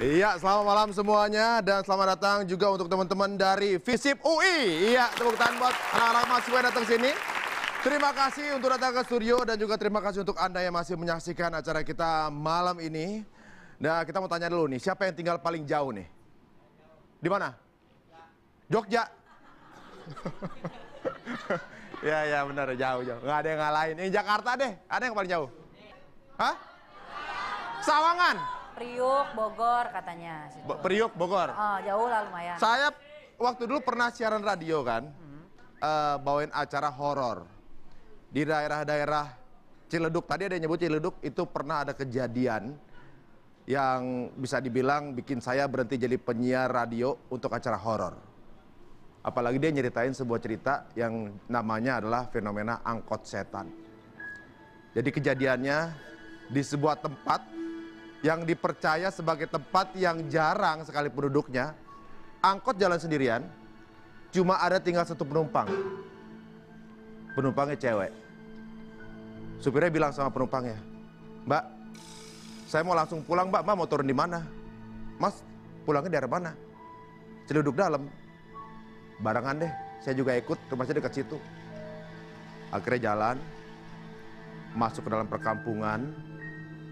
Iya, selamat malam semuanya dan selamat datang juga untuk teman-teman dari FISIP UI. Iya, tepuk tangan buat anak-anak mahasiswa yang datang sini. Terima kasih untuk datang ke studio dan juga terima kasih untuk Anda yang masih menyaksikan acara kita malam ini. Nah, kita mau tanya dulu nih, siapa yang tinggal paling jauh nih? Di mana? Jogja. Ya benar, jauh-jauh. Nggak ada yang ngalahin. Ini Jakarta deh, ada yang paling jauh? Hah? Sawangan? Priuk, Bogor katanya. Priuk, Bogor? Oh, jauh lah lumayan. Saya waktu dulu pernah siaran radio kan, bawain acara horor. Di daerah-daerah Ciledug, tadi ada yang nyebut Ciledug, itu pernah ada kejadian yang bisa dibilang bikin saya berhenti jadi penyiar radio untuk acara horor. Apalagi dia nyeritain sebuah cerita yang namanya adalah fenomena angkot setan. Jadi kejadiannya di sebuah tempat yang dipercaya sebagai tempat yang jarang sekali penduduknya, angkot jalan sendirian, cuma ada tinggal satu penumpang. Penumpangnya cewek. Supirnya bilang sama penumpangnya, "Mbak, saya mau langsung pulang, Mbak. Mbak mau turun di mana?" "Mas, pulangnya daerah mana?" "Ciledug dalam." "Barengan deh, saya juga ikut, rumahnya dekat situ." Akhirnya jalan, masuk ke dalam perkampungan,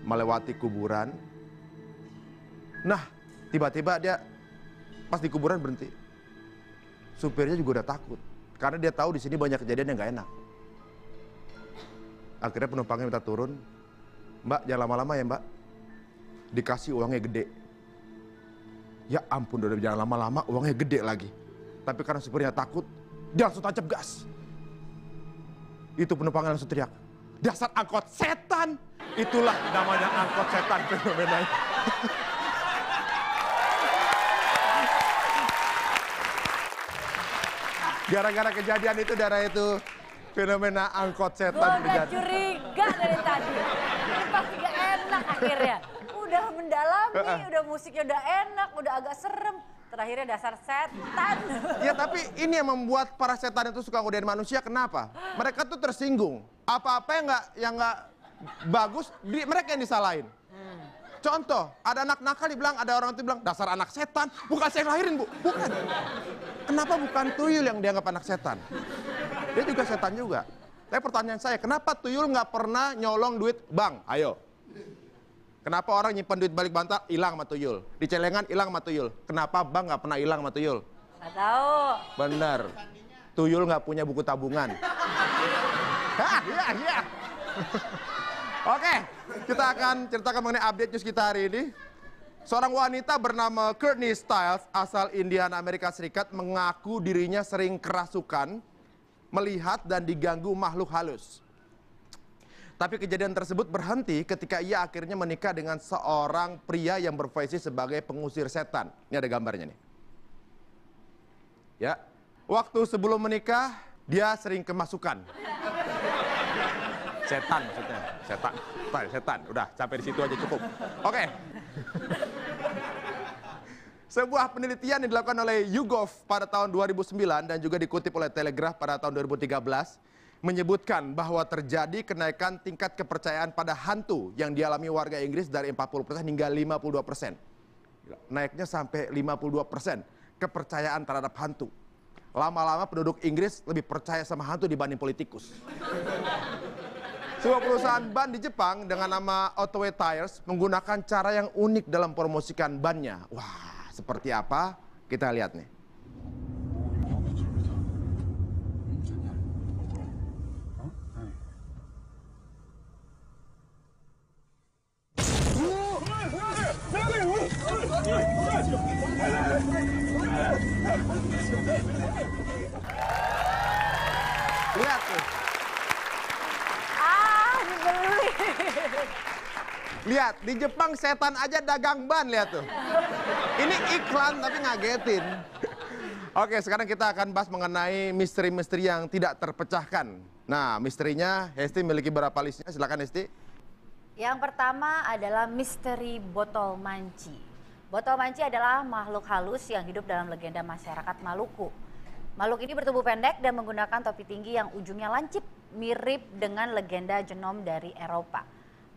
melewati kuburan. Nah, tiba-tiba dia pas di kuburan berhenti. Supirnya juga udah takut, karena dia tahu di sini banyak kejadian yang gak enak. Akhirnya penumpangnya minta turun. "Mbak, jangan lama-lama ya, Mbak. Dikasih uangnya gede." Ya ampun, udah jangan lama-lama, uangnya gede lagi. Tapi karena supirnya takut, dia langsung tancap gas. Itu penumpangnya langsung teriak, "Dasar angkot setan!" Itulah namanya angkot setan fenomenanya. Gara-gara kejadian itu, darah itu fenomena angkot setan Gue udah terjadi. curiga dari tadi. Ini pasti gak enak akhirnya. Udah mendalami, udah musiknya udah enak, udah agak serem. Terakhirnya dasar setan. Ya tapi ini yang membuat para setan itu suka godain manusia, kenapa? Mereka tuh tersinggung. Apa-apa yang nggak bagus, mereka yang disalahin. Contoh, ada anak nakal dibilang, ada orang itu bilang, "Dasar anak setan." Bukan saya yang lahirin, Bu. Bukan. Kenapa bukan tuyul yang dianggap anak setan? Dia juga setan juga. Tapi pertanyaan saya, kenapa tuyul nggak pernah nyolong duit bank? Ayo. Kenapa orang nyimpan duit balik bantal, hilang sama tuyul? Di celengan, hilang sama tuyul. Kenapa bank nggak pernah hilang sama tuyul? Gak tahu. Bener. Tuyul nggak punya buku tabungan. Hah, iya. Oke, kita akan ceritakan mengenai update news kita hari ini. Seorang wanita bernama Courtney Stiles, asal Indiana, Amerika Serikat, mengaku dirinya sering kerasukan, melihat dan diganggu makhluk halus. Tapi kejadian tersebut berhenti ketika ia akhirnya menikah dengan seorang pria yang berprofesi sebagai pengusir setan. Ini ada gambarnya nih. Ya, waktu sebelum menikah, dia sering kemasukan. Setan maksudnya, setan. Udah, sampai di situ aja cukup. Oke. Sebuah penelitian yang dilakukan oleh YouGov pada tahun 2009 dan juga dikutip oleh Telegraph pada tahun 2013 menyebutkan bahwa terjadi kenaikan tingkat kepercayaan pada hantu yang dialami warga Inggris dari 40% hingga 52%. Naiknya sampai 52% kepercayaan terhadap hantu. Lama-lama penduduk Inggris lebih percaya sama hantu dibanding politikus. Sebuah perusahaan ban di Jepang dengan nama Otoe Tires menggunakan cara yang unik dalam promosikan bannya. Wah, seperti apa? Kita lihat nih. Lihat tuh. Dibeli. Lihat, di Jepang setan aja dagang ban, lihat tuh. Ini iklan tapi ngagetin. Oke, sekarang kita akan bahas mengenai misteri-misteri yang tidak terpecahkan. Nah, misterinya Hesti memiliki berapa listnya? Silakan Hesti. Yang pertama adalah misteri botol manci. Botol manci adalah makhluk halus yang hidup dalam legenda masyarakat Maluku. Makhluk ini bertubuh pendek dan menggunakan topi tinggi yang ujungnya lancip, mirip dengan legenda genom dari Eropa.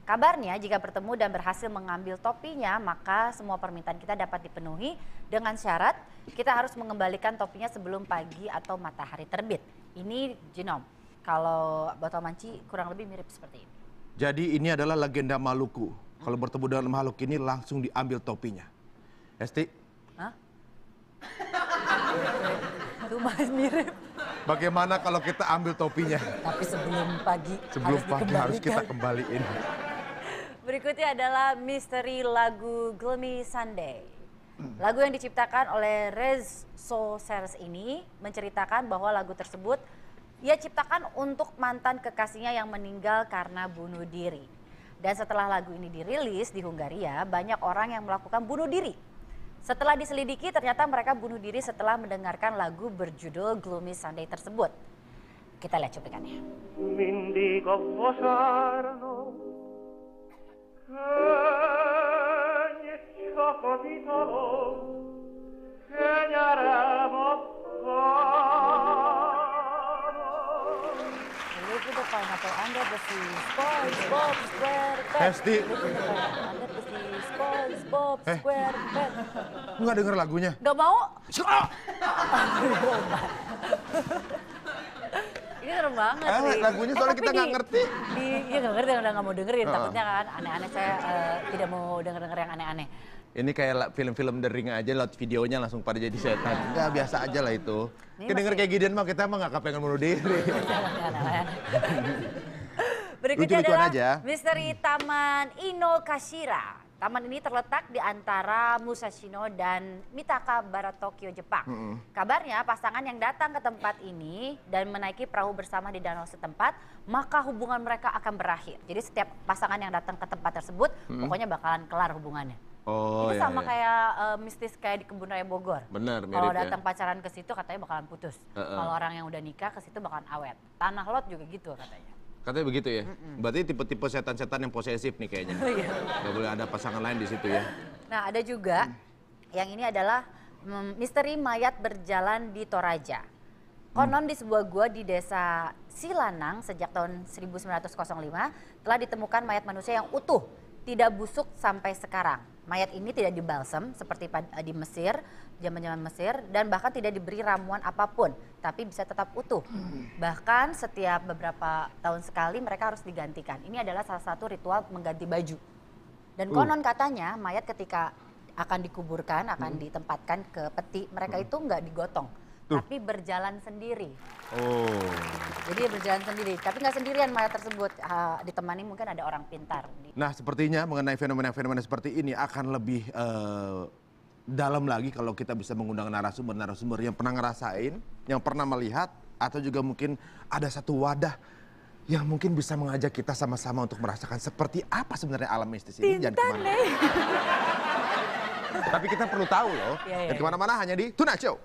Kabarnya jika bertemu dan berhasil mengambil topinya, maka semua permintaan kita dapat dipenuhi dengan syarat kita harus mengembalikan topinya sebelum pagi atau matahari terbit. Ini Jinom, kalau Botol Manci kurang lebih mirip seperti ini. Jadi ini adalah legenda Maluku. Kalau bertemu dengan makhluk ini langsung diambil topinya. Esti? Hah? Itu mas mirip. Bagaimana kalau kita ambil topinya? Tapi sebelum pagi Harus kita kembaliin. Berikutnya adalah misteri lagu Gloomy Sunday. Lagu yang diciptakan oleh Rez Soseres ini menceritakan bahwa lagu tersebut ia ciptakan untuk mantan kekasihnya yang meninggal karena bunuh diri. Dan setelah lagu ini dirilis di Hungaria, banyak orang yang melakukan bunuh diri. Setelah diselidiki, ternyata mereka bunuh diri setelah mendengarkan lagu berjudul Gloomy Sunday tersebut. Kita lihat cuplikannya. Pineapple under the sea, SpongeBob SquarePants. Hesti. Under the sea, SpongeBob SquarePants. Nggak denger lagunya? Nggak mau? Ini serem banget nih. Lagunya soalnya kita nggak ngerti. Iya nggak ngerti, udah nggak mau dengerin. Takutnya kan aneh-aneh, saya tidak mau denger-denger yang aneh-aneh. Ini kayak film-film The Ring aja, lihat videonya langsung pada jadi setan. Enggak, biasa aja lah itu. Kita denger kayak Gideon mah kita mah nggak kepengen bunuh diri. Berikutnya adalah aja. misteri Taman Inokashira. Taman ini terletak di antara Musashino dan Mitaka, barat Tokyo, Jepang. Kabarnya pasangan yang datang ke tempat ini dan menaiki perahu bersama di danau setempat, maka hubungan mereka akan berakhir. Jadi setiap pasangan yang datang ke tempat tersebut, pokoknya bakalan kelar hubungannya. Oh, itu sama kayak mistis kayak di Kebun Raya Bogor. Benar, mirip Kalau ya. datang pacaran ke situ katanya bakalan putus. Kalau orang yang udah nikah ke situ bakalan awet. Tanah Lot juga gitu katanya. Katanya begitu ya? Berarti tipe-tipe setan-setan yang posesif nih kayaknya. Gak boleh ada pasangan lain di situ ya. Nah ada juga, yang ini adalah misteri mayat berjalan di Toraja. Konon di sebuah gua di desa Silanang sejak tahun 1905 telah ditemukan mayat manusia yang utuh, tidak busuk sampai sekarang. Mayat ini tidak dibalsem seperti di Mesir, zaman-zaman Mesir, dan bahkan tidak diberi ramuan apapun, tapi bisa tetap utuh. Bahkan setiap beberapa tahun sekali mereka harus digantikan. Ini adalah salah satu ritual mengganti baju. Dan konon katanya mayat ketika akan dikuburkan, akan ditempatkan ke peti, mereka itu nggak digotong, tapi berjalan sendiri. Oh. Jadi berjalan sendiri, tapi nggak sendirian mayat tersebut, ditemani mungkin ada orang pintar. Nah sepertinya mengenai fenomena-fenomena seperti ini akan lebih dalam lagi kalau kita bisa mengundang narasumber-narasumber yang pernah ngerasain, yang pernah melihat, atau juga mungkin ada satu wadah yang mungkin bisa mengajak kita sama-sama untuk merasakan seperti apa sebenarnya alam mistis ini. Jangan kemana. Tapi kita perlu tahu loh, dan kemana-mana hanya di Tonight Show.